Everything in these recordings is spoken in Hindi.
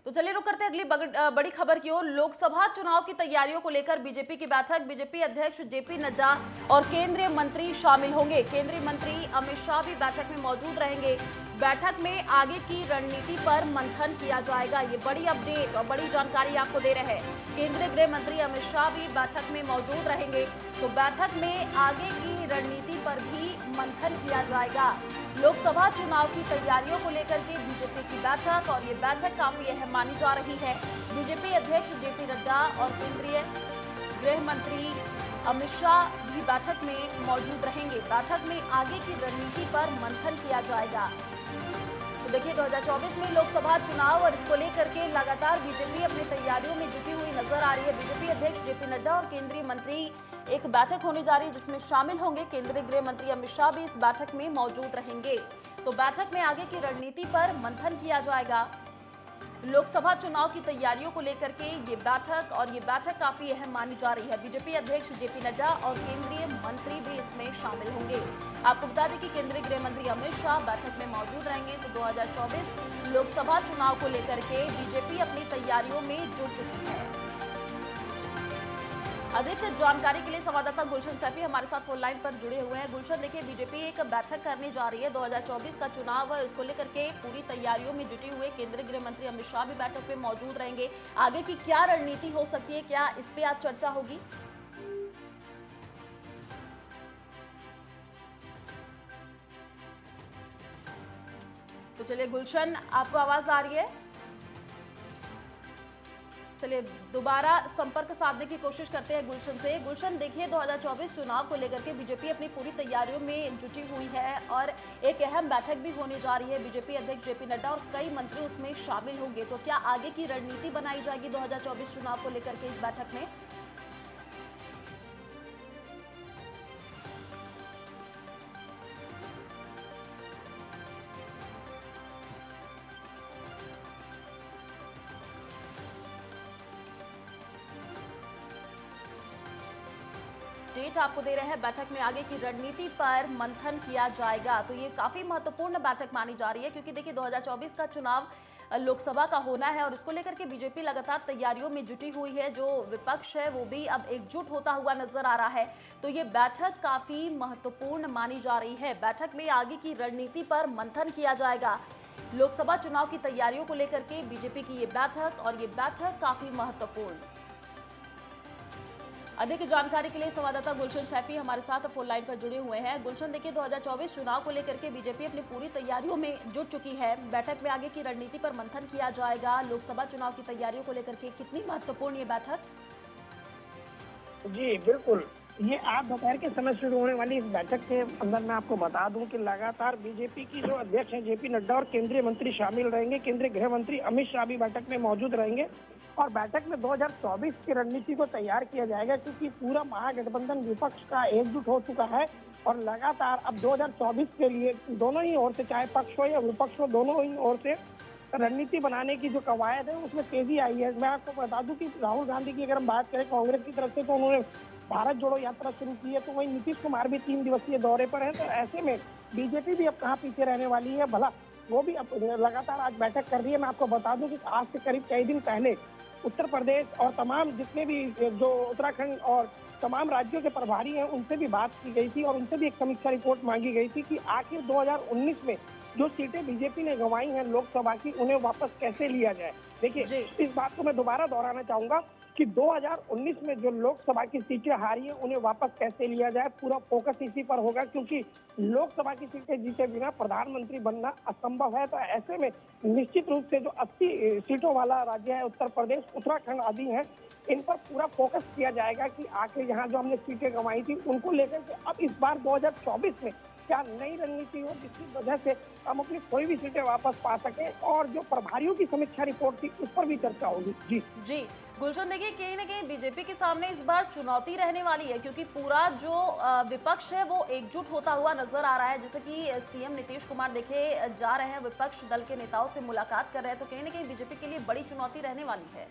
तो चलिए रुक करते हैं अगली बड़ी खबर की ओर। लोकसभा चुनाव की तैयारियों को लेकर बीजेपी की बैठक, बीजेपी अध्यक्ष जेपी नड्डा और केंद्रीय मंत्री शामिल होंगे। केंद्रीय मंत्री अमित शाह भी बैठक में मौजूद रहेंगे। बैठक में आगे की रणनीति पर मंथन किया जाएगा। ये बड़ी अपडेट और बड़ी जानकारी आपको दे रहे हैं। केंद्रीय गृह मंत्री अमित शाह भी बैठक में मौजूद रहेंगे, तो बैठक में आगे की रणनीति पर भी मंथन किया जाएगा। लोकसभा चुनाव की तैयारियों को लेकर के बीजेपी की बैठक, और ये बैठक काफी अहम मानी जा रही है। बीजेपी अध्यक्ष जेपी नड्डा और केंद्रीय गृह मंत्री अमित शाह भी बैठक में मौजूद रहेंगे। बैठक में आगे की रणनीति पर मंथन किया जाएगा। तो देखिए 2024 में लोकसभा चुनाव और इसको लेकर के लगातार बीजेपी अपनी तैयारियों में जुटी हुई नजर आ रही है। बीजेपी अध्यक्ष जेपी नड्डा और केंद्रीय मंत्री एक बैठक होने जा रही है जिसमें शामिल होंगे। केंद्रीय गृह मंत्री अमित शाह भी इस बैठक में मौजूद रहेंगे। तो बैठक में आगे की रणनीति पर मंथन किया जाएगा। लोकसभा चुनाव की तैयारियों को लेकर के ये बैठक काफी अहम मानी जा रही है। बीजेपी अध्यक्ष जेपी नड्डा और केंद्रीय मंत्री भी इसमें शामिल होंगे। आपको बता दें कि केंद्रीय गृह मंत्री अमित शाह बैठक में मौजूद रहेंगे। तो 2024 लोकसभा चुनाव को लेकर के बीजेपी अपनी तैयारियों में जुट चुकी है। अधिक जानकारी के लिए संवाददाता गुलशन सैफी हमारे साथ फोन लाइन पर जुड़े हुए हैं। गुलशन, देखिए बीजेपी एक बैठक करने जा रही है। 2024 का चुनाव है, इसको लेकर के पूरी तैयारियों में जुटे हुए केंद्रीय गृह मंत्री अमित शाह भी बैठक में मौजूद रहेंगे। आगे की क्या रणनीति हो सकती है, क्या इस पे आज चर्चा होगी? तो चलिए गुलशन, आपको आवाज आ रही है? चलिए दोबारा संपर्क साधने की कोशिश करते हैं गुलशन से। गुलशन, देखिए 2024 चुनाव को लेकर के बीजेपी अपनी पूरी तैयारियों में जुटी हुई है और एक अहम बैठक भी होने जा रही है। बीजेपी अध्यक्ष जेपी नड्डा और कई मंत्री उसमें शामिल होंगे। तो क्या आगे की रणनीति बनाई जाएगी 2024 चुनाव को लेकर के इस बैठक में? डेट आपको दे रहे हैं। बैठक में आगे की रणनीति पर मंथन किया जाएगा। तो ये काफी महत्वपूर्ण बैठक मानी जा रही है क्योंकि देखिए 2024 का चुनाव लोकसभा का होना है और इसको लेकर के बीजेपी लगातार तैयारियों में जुटी हुई है। जो विपक्ष है वो भी अब एकजुट होता हुआ नजर आ रहा है। तो ये बैठक काफी महत्वपूर्ण मानी जा रही है। बैठक में आगे की रणनीति पर मंथन किया जाएगा। लोकसभा चुनाव की तैयारियों को लेकर के बीजेपी की ये बैठक, और ये बैठक काफी महत्वपूर्ण। अधिक जानकारी के लिए संवाददाता गुलशन सैफी हमारे साथ फोन लाइन पर जुड़े हुए हैं। गुलशन, देखिए 2024 चुनाव को लेकर के बीजेपी अपनी पूरी तैयारियों में जुट चुकी है। बैठक में आगे की रणनीति पर मंथन किया जाएगा। लोकसभा चुनाव की तैयारियों को लेकर के कितनी महत्वपूर्ण ये बैठक? जी बिल्कुल, ये आप दोपहर के समय शुरू होने वाली इस बैठक के अंदर मैं आपको बता दूं कि लगातार बीजेपी की जो अध्यक्ष हैं जेपी नड्डा और केंद्रीय मंत्री शामिल रहेंगे। केंद्रीय गृह मंत्री अमित शाह भी बैठक में मौजूद रहेंगे और बैठक में 2024 की रणनीति को तैयार किया जाएगा क्योंकि पूरा महागठबंधन विपक्ष का एकजुट हो चुका है और लगातार अब 2024 के लिए दोनों ही ओर से, चाहे पक्ष हो या विपक्ष हो, दोनों ही ओर से रणनीति बनाने की जो कवायद है उसमें तेजी आई है। मैं आपको बता दूं कि राहुल गांधी की अगर हम बात करें कांग्रेस की तरफ से, तो उन्होंने भारत जोड़ो यात्रा शुरू की है, तो वहीं नीतीश कुमार भी 3 दिवसीय दौरे पर है। तो ऐसे में बीजेपी भी अब कहाँ पीछे रहने वाली है, भला वो भी अब लगातार आज बैठक कर रही है। मैं आपको बता दूं कि आज से करीब कई दिन पहले उत्तर प्रदेश और तमाम जितने भी जो उत्तराखंड और तमाम राज्यों के प्रभारी हैं उनसे भी बात की गई थी और उनसे भी एक समीक्षा रिपोर्ट मांगी गई थी कि आखिर 2019 में जो सीटें बीजेपी ने गंवाई हैं लोकसभा की, उन्हें वापस कैसे लिया जाए। देखिए इस बात को मैं दोबारा दोहराना चाहूंगा कि 2019 में जो लोकसभा की सीटें हारी हैं उन्हें वापस कैसे लिया जाए। पूरा फोकस इसी पर होगा क्योंकि लोकसभा की सीटें जीते बिना प्रधानमंत्री बनना असंभव है। तो ऐसे में निश्चित रूप से जो 80 सीटों वाला राज्य है उत्तर प्रदेश, उत्तराखंड आदि हैं, इन पर पूरा फोकस किया जाएगा कि आखिर यहाँ जो हमने सीटें गंवाई थी उनको लेकर के अब इस बार 2024 में क्या नई रणनीति हो जिसकी वजह से हम अपनी कोई भी सीटें वापस पा सके। और जो प्रभारियों की समीक्षा रिपोर्ट थी उस पर भी चर्चा होगी। जी गुलशन, देखिए कहीं ना कहीं बीजेपी के सामने इस बार चुनौती रहने वाली है क्योंकि पूरा जो विपक्ष है वो एकजुट होता हुआ नजर आ रहा है। जैसे कि सीएम नीतीश कुमार देखे जा रहे हैं, विपक्ष दल के नेताओं से मुलाकात कर रहे हैं, तो कहीं ना कहीं बीजेपी के लिए बड़ी चुनौती रहने वाली है।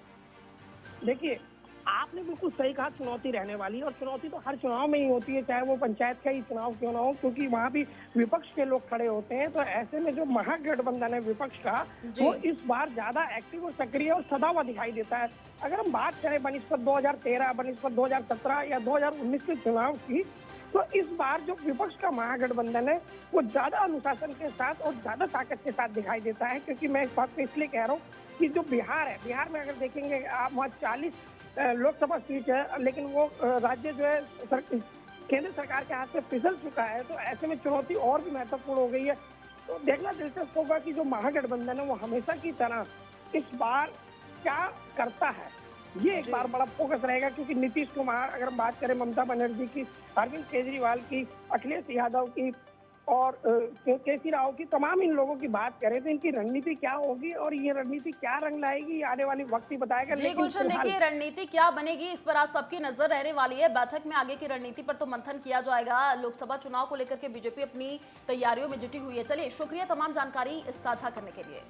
देखिए आपने बिल्कुल सही कहा, चुनौती रहने वाली है और चुनौती तो हर चुनाव में ही होती है, चाहे वो पंचायत का ही चुनाव क्यों ना हो, क्योंकि वहाँ भी विपक्ष के लोग खड़े होते हैं। तो ऐसे में जो महागठबंधन है विपक्ष का, जी। वो इस बार ज्यादा एक्टिव और सक्रिय और सदा हुआ दिखाई देता है। अगर हम बात करें बनिस्पत 2013, बनिस्पत 2017 या 2019 के चुनाव की, तो इस बार जो विपक्ष का महागठबंधन है वो ज्यादा अनुशासन के साथ और ज्यादा ताकत के साथ दिखाई देता है। क्योंकि मैं इस बात को इसलिए कह रहा हूँ कि जो बिहार है, बिहार में अगर देखेंगे आप, वहाँ 40 लोकसभा सीट है, लेकिन वो राज्य जो है केंद्र सरकार के हाथ से फिसल चुका है। तो ऐसे में चुनौती और भी महत्वपूर्ण हो गई है। तो देखना दिलचस्प होगा कि जो महागठबंधन है वो हमेशा की तरह इस बार क्या करता है, ये एक बार बड़ा फोकस रहेगा। क्योंकि नीतीश कुमार, अगर हम बात करें ममता बनर्जी की, अरविंद केजरीवाल की, अखिलेश यादव की और केसी राव की, तमाम इन लोगों की बात करें तो इनकी रणनीति क्या होगी और ये रणनीति क्या रंग लाएगी, ये आने वाली वक्त ही बताएगा। जी लेकिन गुलशन, फिलहाल देखिए रणनीति क्या बनेगी इस पर आज सबकी नजर रहने वाली है। बैठक में आगे की रणनीति पर तो मंथन किया जाएगा। लोकसभा चुनाव को लेकर के बीजेपी अपनी तैयारियों में जुटी हुई है। चलिए, शुक्रिया तमाम जानकारी साझा करने के लिए।